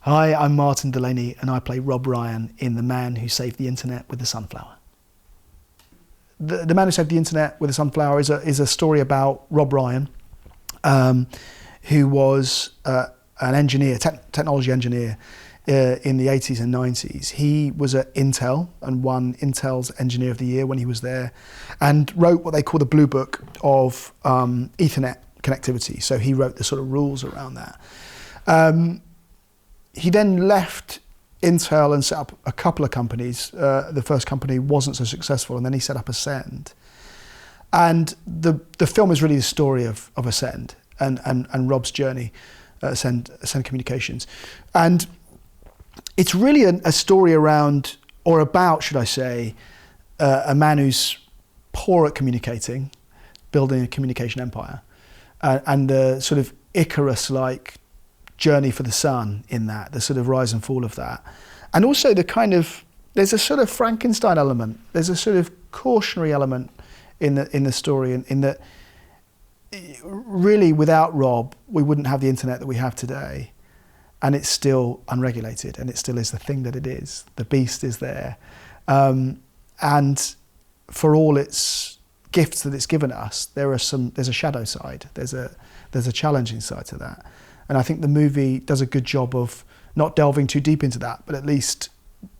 Hi, I'm Martin Delaney and I play Rob Ryan in The Man Who Saved the Internet with the Sunflower. The Man Who Saved the Internet with the Sunflower is a story about Rob Ryan, who was an engineer, technology engineer in the 80s and 90s. He was at Intel and won Intel's Engineer of the Year when he was there, and wrote what they call the Blue Book of Ethernet connectivity. So he wrote the sort of rules around that. He then left Intel and set up a couple of companies. The first company wasn't so successful, and then he set up Ascend. And the film is really the story of Ascend and Rob's journey, Ascend Communications. And it's really a story around, or about, should I say, a man who's poor at communicating, building a communication empire, and the sort of Icarus-like journey for the sun in that, the sort of rise and fall of that. And also there's a sort of Frankenstein element, there's a sort of cautionary element in the story, in that really without Rob, we wouldn't have the internet that we have today. And it's still unregulated, and it still is the thing that it is. The beast is there. And for all its gifts that it's given us, there's a shadow side, there's a challenging side to that. And I think the movie does a good job of not delving too deep into that, but at least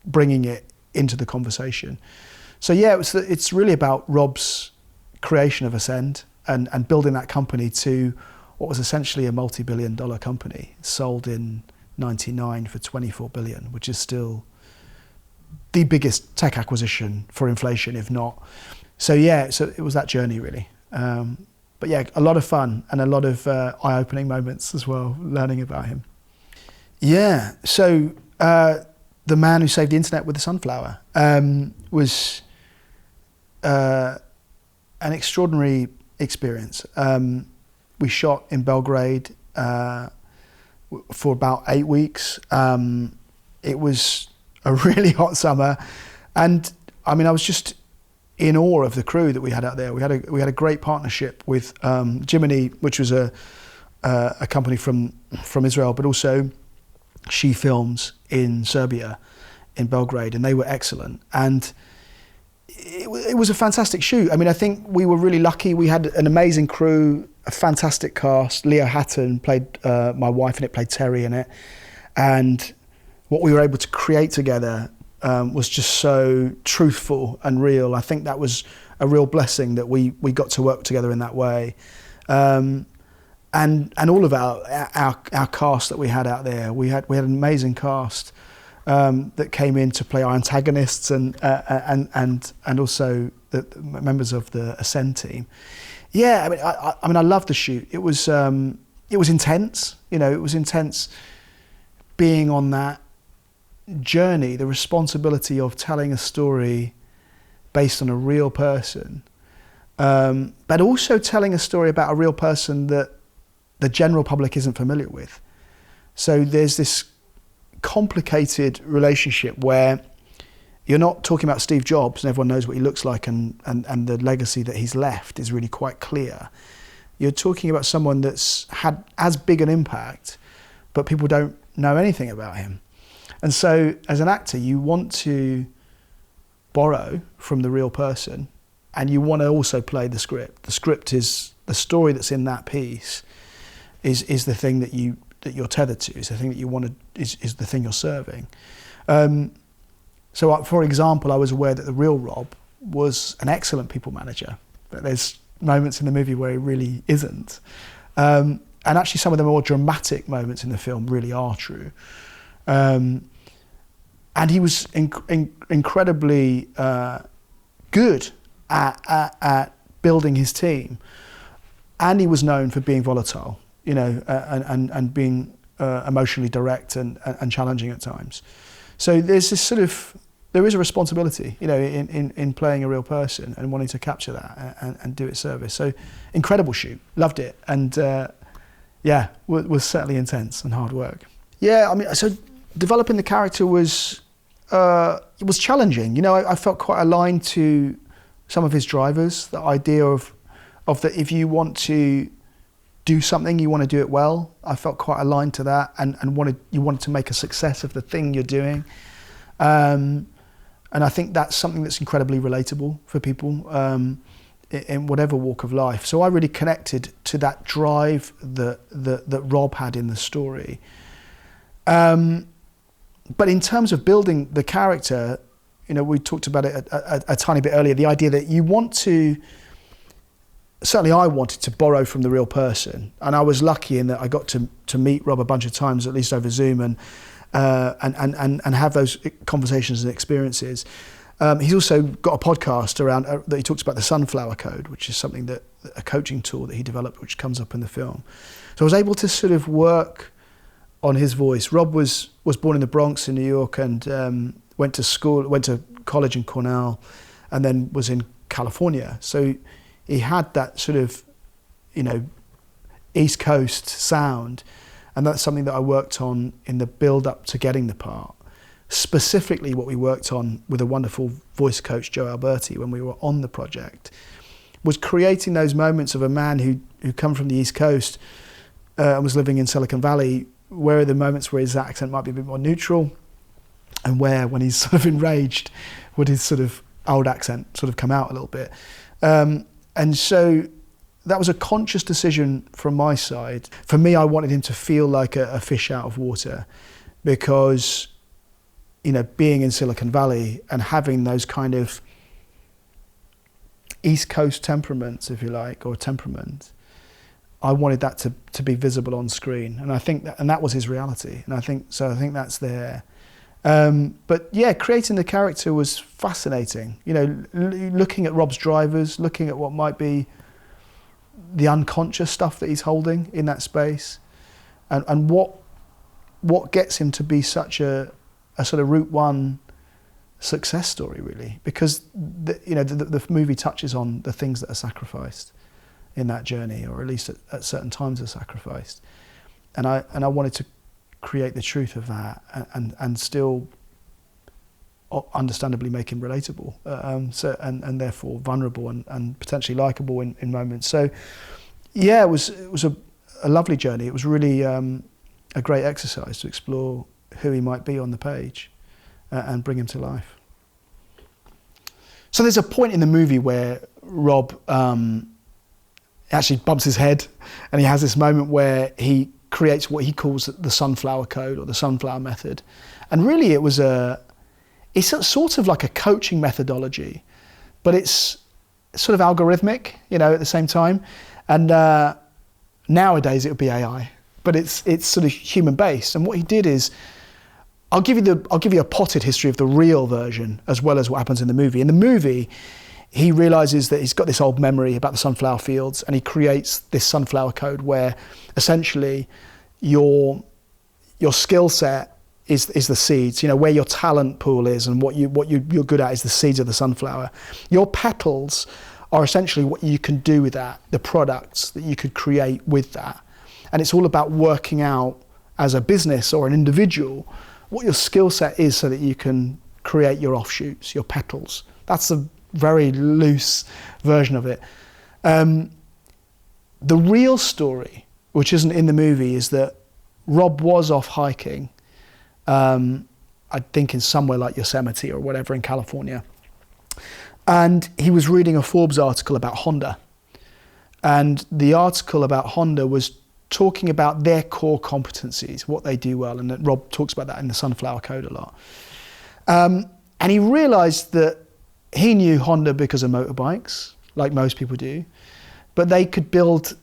bringing it into the conversation. So yeah, it's really about Rob's creation of Ascend and building that company to what was essentially a multi-billion-dollar company, sold in '99 for $24 billion, which is still the biggest tech acquisition for inflation, if not. So yeah, so it was that journey really. But yeah, a lot of fun and a lot of eye-opening moments as well, learning about him. Yeah, so The Man Who Saved the Internet with the Sunflower was an extraordinary experience. We shot in Belgrade for about 8 weeks. It was a really hot summer, and I mean, I was just in awe of the crew that we had out there. We had a great partnership with Yardeni, which was a company from Israel, but also She Films in Serbia, in Belgrade, and they were excellent. And it was a fantastic shoot. I mean, I think we were really lucky. We had an amazing crew, a fantastic cast. Leo Hatton played my wife in it, played Terry in it. And what we were able to create together was just so truthful and real. I think that was a real blessing that we got to work together in that way. And all of our cast that we had out there, we had an amazing cast that came in to play our antagonists and also the members of the Ascend team. Yeah, I mean, I loved the shoot. It was intense. You know, it was intense being on that journey, the responsibility of telling a story based on a real person, but also telling a story about a real person that the general public isn't familiar with. So there's this complicated relationship where you're not talking about Steve Jobs and everyone knows what he looks like and the legacy that he's left is really quite clear. You're talking about someone that's had as big an impact, but people don't know anything about him. And so as an actor, you want to borrow from the real person, and you want to also play the script. The script is the story that's in that piece is the thing that you're tethered to, is the thing that you want to, is the thing you're serving. So for example, I was aware that the real Rob was an excellent people manager, but there's moments in the movie where he really isn't. And actually some of the more dramatic moments in the film really are true. And he was incredibly good at building his team, and he was known for being volatile, you know, and being emotionally direct and challenging at times. So there's this there is a responsibility, you know, in playing a real person and wanting to capture that and do it service. So incredible shoot, loved it, and yeah, was certainly intense and hard work. Yeah, I mean, so developing the character was challenging. You know, I felt quite aligned to some of his drivers. The idea of that if you want to do something, you want to do it well. I felt quite aligned to that, and you wanted to make a success of the thing you're doing. And I think that's something that's incredibly relatable for people in whatever walk of life. So I really connected to that drive that Rob had in the story. But in terms of building the character, we talked about it a tiny bit earlier, the idea that you want to, certainly I wanted to borrow from the real person. And I was lucky in that I got to meet Rob a bunch of times, at least over Zoom, and have those conversations and experiences. He's also got a podcast around that he talks about the Sunflower Code, which is something that a coaching tool that he developed, which comes up in the film. So I was able to sort of work on his voice. Rob was born in the Bronx in New York, and went to college in Cornell, and then was in California. So he had that sort of, East Coast sound, and that's something that I worked on in the build up to getting the part. Specifically what we worked on with a wonderful voice coach, Joe Alberti, when we were on the project, was creating those moments of a man who come from the East Coast and was living in Silicon Valley, where are the moments where his accent might be a bit more neutral, and where, when he's sort of enraged, would his sort of old accent sort of come out a little bit. And so that was a conscious decision from my side. For me, I wanted him to feel like a fish out of water, because, being in Silicon Valley and having those kind of East Coast temperaments, if you like, or temperament, I wanted that to be visible on screen. And I think that was his reality. And I think that's there. But yeah, creating the character was fascinating. Looking at Rob's drivers, looking at what might be the unconscious stuff that he's holding in that space, and what gets him to be such a sort of Route One success story, really, because the movie touches on the things that are sacrificed in that journey, or at least at certain times are sacrificed, and I wanted to create the truth of that, and still understandably make him relatable, and therefore vulnerable and potentially likable in moments. So yeah, it was a lovely journey. It was really a great exercise to explore who he might be on the page and bring him to life. So there's a point in the movie where Rob actually bumps his head, and he has this moment where he creates what he calls the Sunflower Code, or the Sunflower Method. And really it's sort of like a coaching methodology, but it's sort of algorithmic, at the same time. And nowadays it would be AI, but it's sort of human based. And what he did is, I'll give you a potted history of the real version as well as what happens in the movie. In the movie, he realizes that he's got this old memory about the sunflower fields, and he creates this Sunflower Code where essentially your skill set is the seeds, where your talent pool is, and what you're good at is the seeds of the sunflower. Your petals are essentially what you can do with that, the products that you could create with that. And it's all about working out as a business or an individual what your skill set is, so that you can create your offshoots, your petals. That's a very loose version of it. The real story, which isn't in the movie, is that Rob was off hiking, I think in somewhere like Yosemite or whatever in California. And he was reading a Forbes article about Honda. And the article about Honda was talking about their core competencies, what they do well. And Rob talks about that in the Sunflower Code a lot. And he realized that he knew Honda because of motorbikes, like most people do, but they could build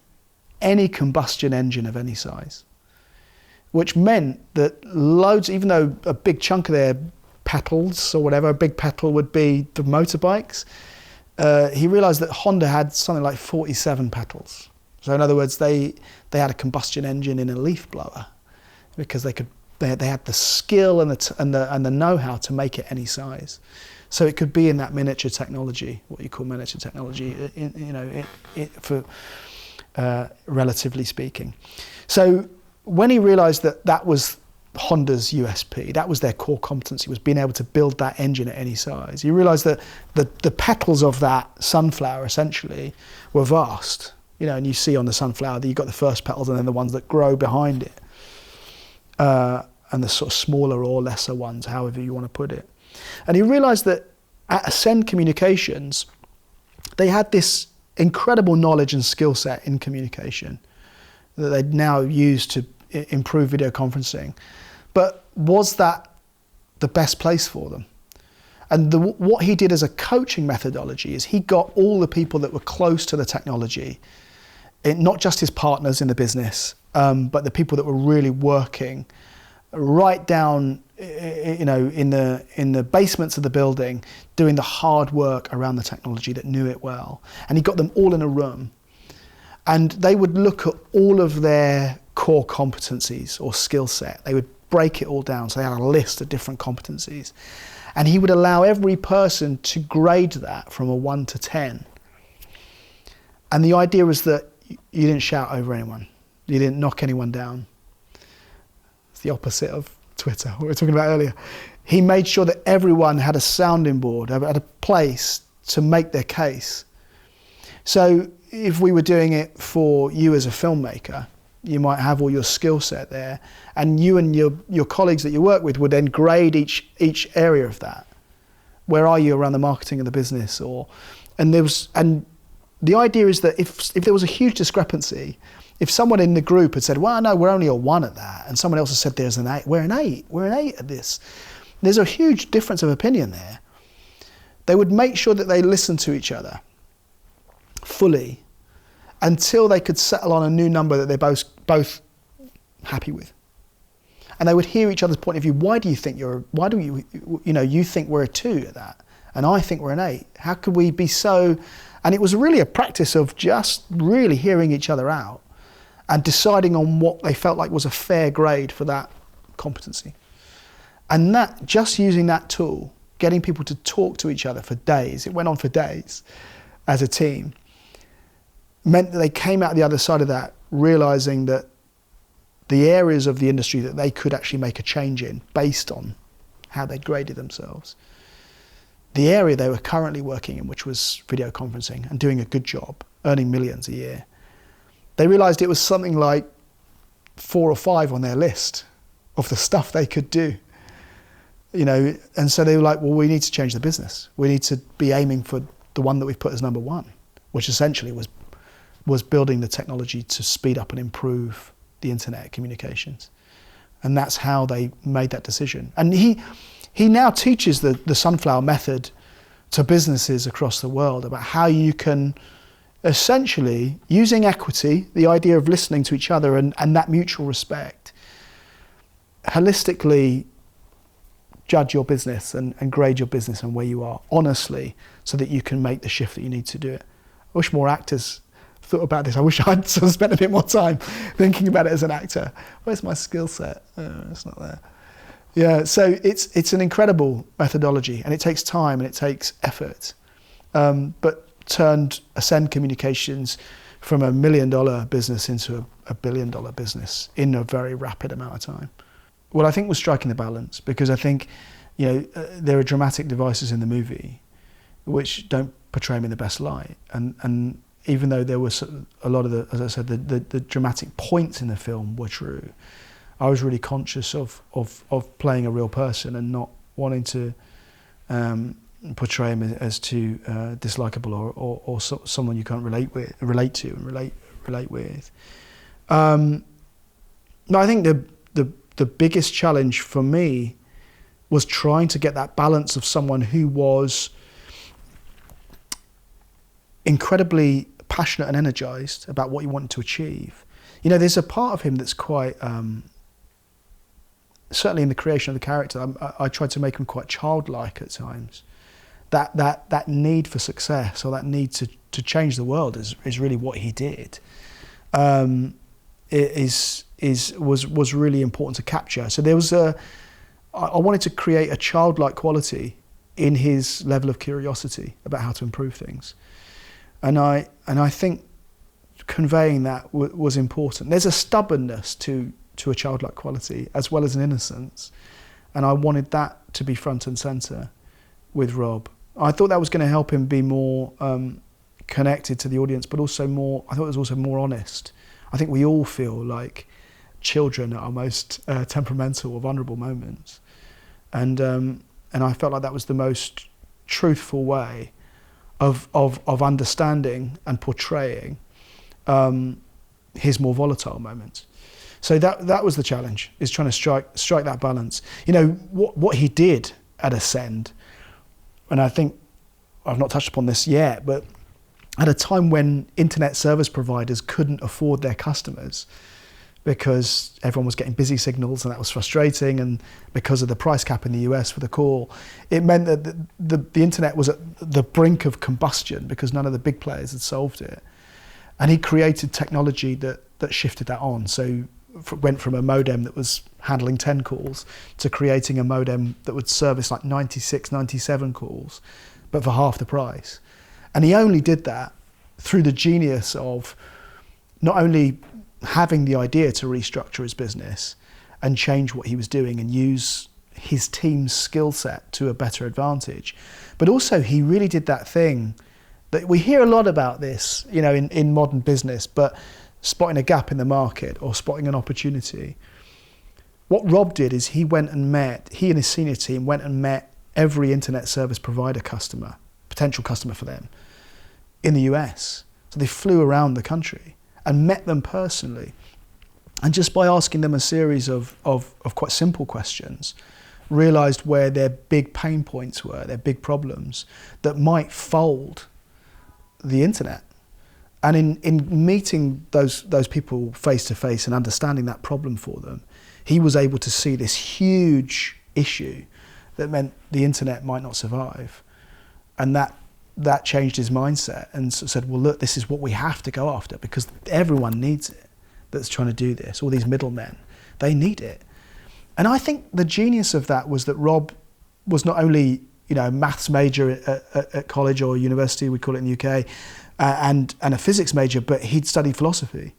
any combustion engine of any size, which meant that loads, even though a big chunk of their petals or whatever, a big petal would be the motorbikes, he realized that Honda had something like 47 petals. So in other words, they had a combustion engine in a leaf blower, because they had the skill and the know-how to make it any size. So it could be in that miniature technology, what you call miniature technology, for relatively speaking. So when he realized that was Honda's USP, that was their core competency, was being able to build that engine at any size, he realized that the petals of that sunflower essentially were vast. you know, and you see on the sunflower that you've got the first petals and then the ones that grow behind it, and the sort of smaller or lesser ones, however you want to put it. And he realised that at Ascend Communications, they had this incredible knowledge and skill set in communication that they'd now used to improve video conferencing. But was that the best place for them? And what he did as a coaching methodology is he got all the people that were close to the technology, not just his partners in the business, but the people that were really working right down, you know, in the basements of the building, doing the hard work around the technology, that knew it well. And he got them all in a room, and they would look at all of their core competencies or skill set. They would break it all down. So they had a list of different competencies. And he would allow every person to grade that from a 1 to 10. And the idea was that you didn't shout over anyone. You didn't knock anyone down. It's the opposite of Twitter, what we were talking about earlier. He made sure that everyone had a sounding board, had a place to make their case. So if we were doing it for you as a filmmaker, you might have all your skill set there, and you and your colleagues that you work with would then grade each area of that. Where are you around the marketing of the business? And the idea is that if there was a huge discrepancy, if someone in the group had said, well, no, we're only a 1 at that, and someone else has said there's an 8, we're an 8 at this. There's a huge difference of opinion there. They would make sure that they listened to each other fully until they could settle on a new number that they're both happy with. And they would hear each other's point of view. Why do you think you think we're a 2 at that, and I think we're an 8? How could we be so? And it was really a practice of just really hearing each other out and deciding on what they felt like was a fair grade for that competency. And that, just using that tool, getting people to talk to each other for days, it went on for days as a team, meant that they came out the other side of that realizing that the areas of the industry that they could actually make a change in based on how they'd graded themselves, the area they were currently working in, which was video conferencing and doing a good job, earning millions a year, they realized it was something like 4 or 5 on their list of the stuff they could do. You know, and so they were like, well, we need to change the business. We need to be aiming for the one that we've put as number 1, which essentially was building the technology to speed up and improve the internet communications. And that's how they made that decision. And he now teaches the sunflower method to businesses across the world about how you can essentially, using equity, the idea of listening to each other and that mutual respect, holistically judge your business and grade your business and where you are honestly, so that you can make the shift that you need to do it. I wish more actors thought about this. I wish I'd sort of spent a bit more time thinking about it as an actor. Where's my skill set? It's not there. Yeah, so it's an incredible methodology, and it takes time and it takes effort, but turned Ascend Communications from $1 million business into a $1 billion business in a very rapid amount of time. Well, I think we're striking the balance, because I think, you know, there are dramatic devices in the movie which don't portray him in the best light, and even though there was a lot of the, as I said, the dramatic points in the film were true, I was really conscious of playing a real person and not wanting to portray him as too dislikable or someone you can't relate to and relate with. No, I think the biggest challenge for me was trying to get that balance of someone who was incredibly passionate and energized about what he wanted to achieve. You know, there's a part of him that's quite, certainly in the creation of the character, I tried to make him quite childlike at times. That need for success, or that need to change the world is really what he did. Was really important to capture. So there was I wanted to create a childlike quality in his level of curiosity about how to improve things. And I think conveying that was important. There's a stubbornness to a childlike quality as well as an innocence, and I wanted that to be front and centre with Rob. I thought that was going to help him be more connected to the audience, but also I thought it was also more honest. I think we all feel like children at our most temperamental or vulnerable moments. And I felt like that was the most truthful way of understanding and portraying his more volatile moments. So that was the challenge, is trying to strike that balance. You know, what he did at Ascend, and I think I've not touched upon this yet, but at a time when internet service providers couldn't afford their customers because everyone was getting busy signals and that was frustrating, and because of the price cap in the US for the call, it meant that the internet was at the brink of combustion because none of the big players had solved it. And he created technology that shifted that on. So went from a modem that was handling 10 calls to creating a modem that would service like 96, 97 calls, but for half the price. And he only did that through the genius of not only having the idea to restructure his business and change what he was doing and use his team's skill set to a better advantage, but also he really did that thing that we hear a lot about this, you know, in modern business, but spotting a gap in the market or spotting an opportunity. What Rob did is he and his senior team went and met every internet service provider customer, potential customer for them, in the US. So they flew around the country and met them personally. And just by asking them a series of quite simple questions, realized where their big pain points were, their big problems that might fold the internet. And in meeting those people face to face and understanding that problem for them, he was able to see this huge issue that meant the internet might not survive. And that changed his mindset and said, well, look, this is what we have to go after because everyone needs it that's trying to do this. All these middlemen, they need it. And I think the genius of that was that Rob was not only, you know, a maths major at college or university, we call it in the UK, and a physics major, but he'd studied philosophy.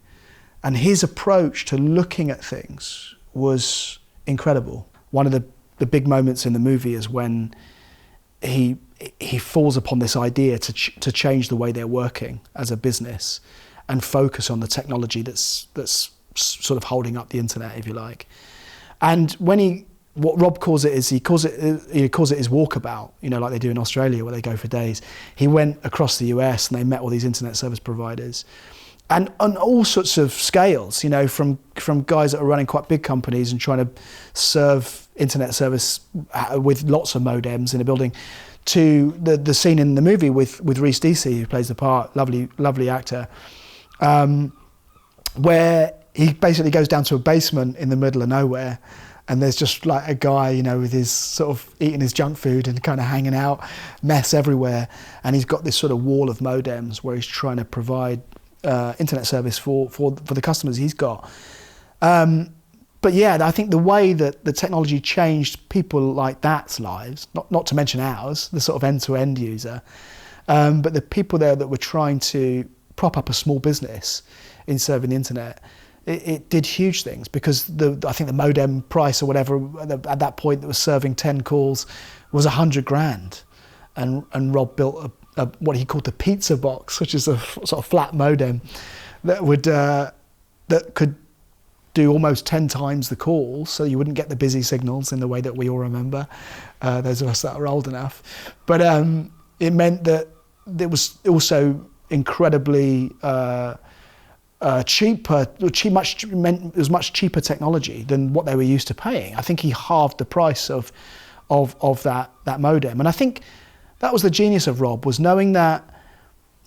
And his approach to looking at things was incredible. One of the big moments in the movie is when he falls upon this idea to change the way they're working as a business and focus on the technology that's sort of holding up the internet, if you like. And what Rob calls it is he calls it his walkabout, you know, like they do in Australia where they go for days. He went across the US and they met all these internet service providers, and on all sorts of scales, you know, from guys that are running quite big companies and trying to serve internet service with lots of modems in a building, to the scene in the movie with Rhys Deasy, who plays the part, lovely actor, where he basically goes down to a basement in the middle of nowhere, and there's just like a guy, you know, with his sort of eating his junk food and kind of hanging out, mess everywhere, and he's got this sort of wall of modems where he's trying to provide internet service for the customers he's got. But yeah, I think the way that the technology changed people like that's lives, not to mention ours, the sort of end-to-end user, but the people there that were trying to prop up a small business in serving the internet, it did huge things because I think the modem price or whatever at that point that was serving 10 calls was $100,000, and Rob built what he called the pizza box, which is a sort of flat modem that could do almost 10 times the calls, so you wouldn't get the busy signals in the way that we all remember, those of us that are old enough. But it meant that it was also incredibly cheaper. It was much cheaper technology than what they were used to paying. I think he halved the price of that modem, and I think that was the genius of Rob, was knowing that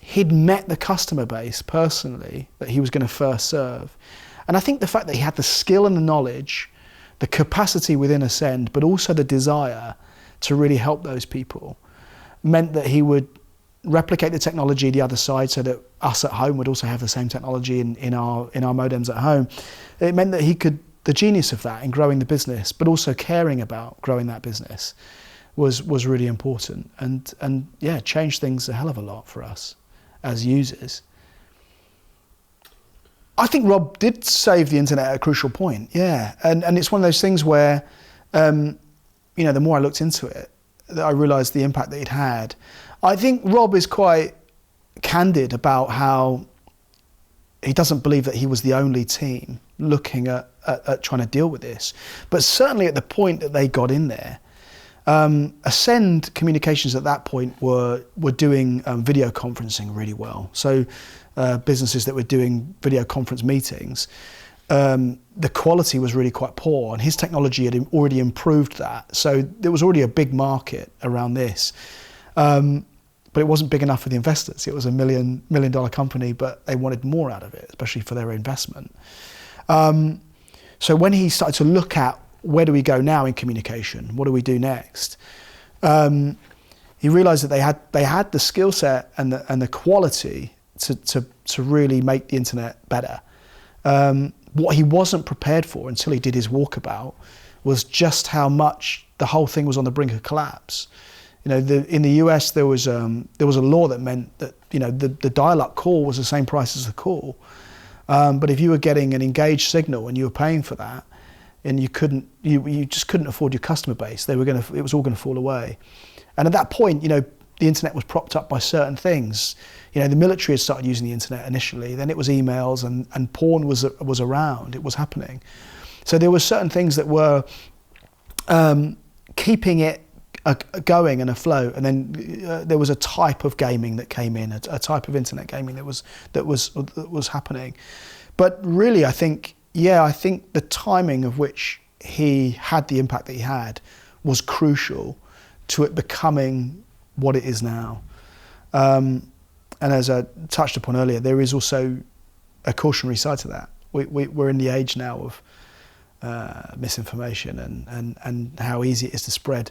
he'd met the customer base personally that he was going to first serve. And I think the fact that he had the skill and the knowledge, the capacity within Ascend, but also the desire to really help those people, meant that he would replicate the technology the other side so that us at home would also have the same technology in our modems at home. It meant that the genius of that in growing the business, but also caring about growing that business, was really important, and yeah, changed things a hell of a lot for us as users. I think Rob did save the internet at a crucial point, yeah. And it's one of those things where, you know, the more I looked into it, that I realised the impact that he'd had. I think Rob is quite candid about how he doesn't believe that he was the only team looking at trying to deal with this. But certainly at the point that they got in there, Ascend Communications at that point were doing video conferencing really well. So businesses that were doing video conference meetings, the quality was really quite poor, and his technology had already improved that. So there was already a big market around this. But it wasn't big enough for the investors. It was a $1 million company, but they wanted more out of it, especially for their investment. So when he started to look at where do we go now in communication, what do we do next, he realised that they had the skill set and the quality to really make the internet better. What he wasn't prepared for until he did his walkabout was just how much the whole thing was on the brink of collapse. In the US, there was a law that meant that the dial-up call was the same price as the call, but if you were getting an engaged signal and you were paying for that, and you just couldn't afford your customer base, it was all going to fall away. And at that point, the internet was propped up by certain things. The military had started using the internet initially. Then it was emails, and porn was around. It was happening. So there were certain things that were keeping it going and afloat, and then there was a type of gaming that came in, a type of internet gaming that was happening. But really, I think the timing of which he had the impact that he had was crucial to it becoming what it is now. And as I touched upon earlier, there is also a cautionary side to that. We're in the age now of misinformation and how easy it is to spread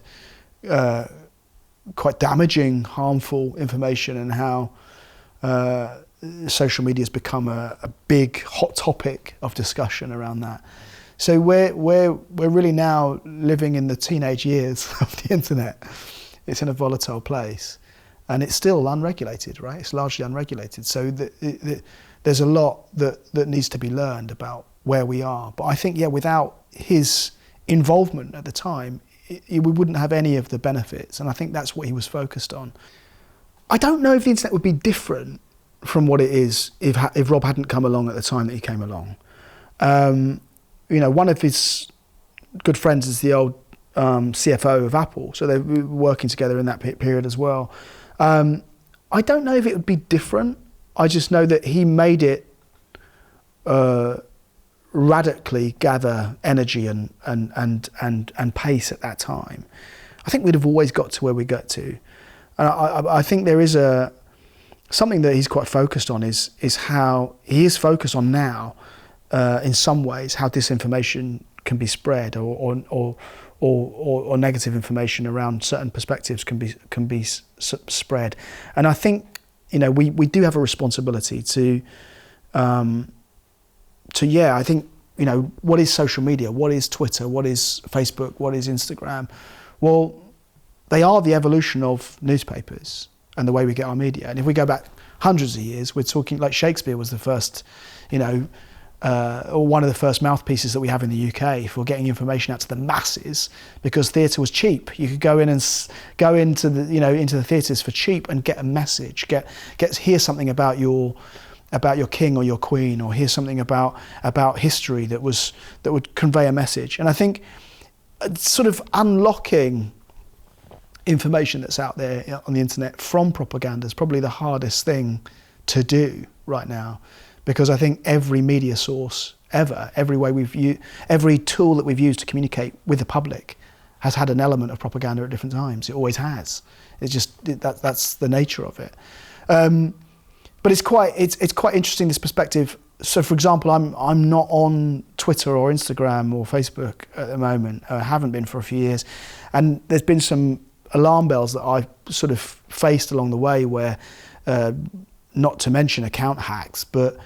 quite damaging, harmful information, and how social media has become a big hot topic of discussion around that. So we're really now living in the teenage years of the internet. It's in a volatile place, and it's still unregulated, right? It's largely unregulated. So there's a lot that needs to be learned about where we are. But I think, without his involvement at the time, we wouldn't have any of the benefits, and I think that's what he was focused on. I don't know if the internet would be different from what it is if Rob hadn't come along at the time that he came along. One of his good friends is the old CFO of Apple, so they were working together in that period as well. I don't know if it would be different. I just know that he made it radically gather energy and pace at that time. I think we'd have always got to where we got to. And I think there is something that he's quite focused on is how he is focused on now, in some ways, how disinformation can be spread or negative information around certain perspectives can be spread. And I think we do have a responsibility to I think, what is social media? What is Twitter? What is Facebook? What is Instagram? Well, they are the evolution of newspapers and the way we get our media. And if we go back hundreds of years, we're talking like Shakespeare was the first, or one of the first mouthpieces that we have in the UK for getting information out to the masses, because theatre was cheap. You could go into the theatres for cheap and get a message, hear something about your king or your queen, or hear something about history that would convey a message. And I think sort of unlocking information that's out there on the internet from propaganda is probably the hardest thing to do right now, because I think every media source ever, every tool that we've used to communicate with the public has had an element of propaganda at different times. It always has. It's just that's the nature of it. But it's quite interesting, this perspective. So, for example, I'm not on Twitter or Instagram or Facebook at the moment. I haven't been for a few years, and there's been some alarm bells that I've sort of faced along the way, where, not to mention account hacks, but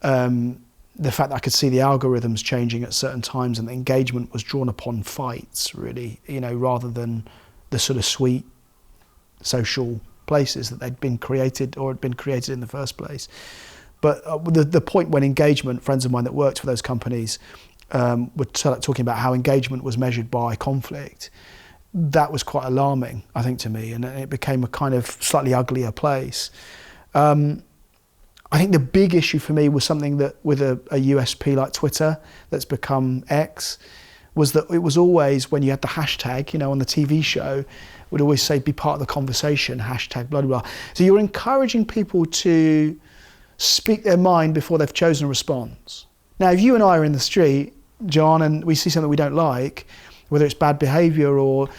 the fact that I could see the algorithms changing at certain times, and the engagement was drawn upon fights, really, rather than the sort of sweet social places that they'd been created or had been created in the first place. But the point when engagement, friends of mine that worked for those companies were talking about how engagement was measured by conflict, that was quite alarming, I think, to me, and it became a kind of slightly uglier place. I think the big issue for me was something that with a USP like Twitter that's become X, was that it was always, when you had the hashtag, you know, on the TV show, would always say, be part of the conversation, hashtag blah, blah, blah. So you're encouraging people to speak their mind before they've chosen a response. Now, if you and I are in the street, John, and we see something we don't like, whether it's bad behaviour or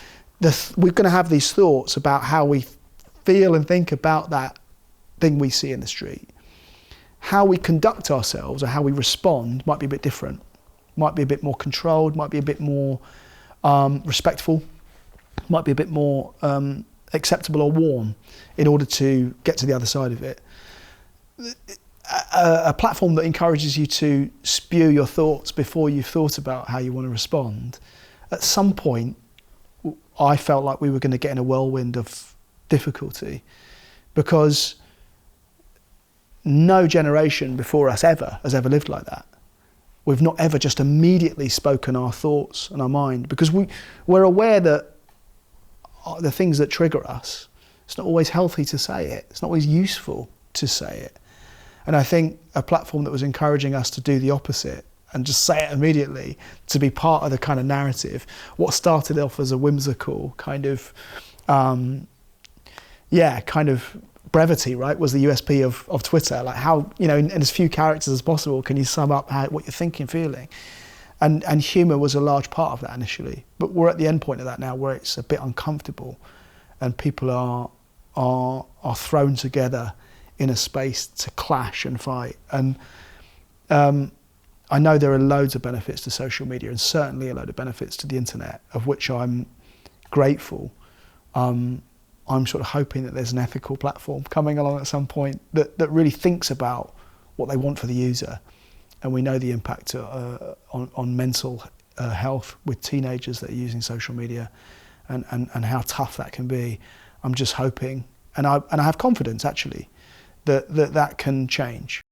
we're going to have these thoughts about how we feel and think about that thing we see in the street. How we conduct ourselves or how we respond might be a bit different, might be a bit more controlled, might be a bit more respectful, might be a bit more acceptable or warm in order to get to the other side of it. A platform that encourages you to spew your thoughts before you've thought about how you want to respond, at some point I felt like we were going to get in a whirlwind of difficulty, because no generation before us ever has ever lived like that. We've not ever just immediately spoken our thoughts and our mind, because we're aware that the things that trigger us, it's not always healthy to say it. It's not always useful to say it. And I think a platform that was encouraging us to do the opposite and just say it immediately, to be part of the kind of narrative, what started off as a whimsical kind of, kind of brevity, right, was the USP of Twitter. Like how, you know, in as few characters as possible, can you sum up what you're thinking, feeling? And humour was a large part of that initially. But we're at the end point of that now, where it's a bit uncomfortable and people are thrown together in a space to clash and fight. And I know there are loads of benefits to social media, and certainly a load of benefits to the internet, of which I'm grateful. I'm sort of hoping that there's an ethical platform coming along at some point that really thinks about what they want for the user. And we know the impact on mental health with teenagers that are using social media, and how tough that can be. I'm just hoping, and I have confidence actually, that can change.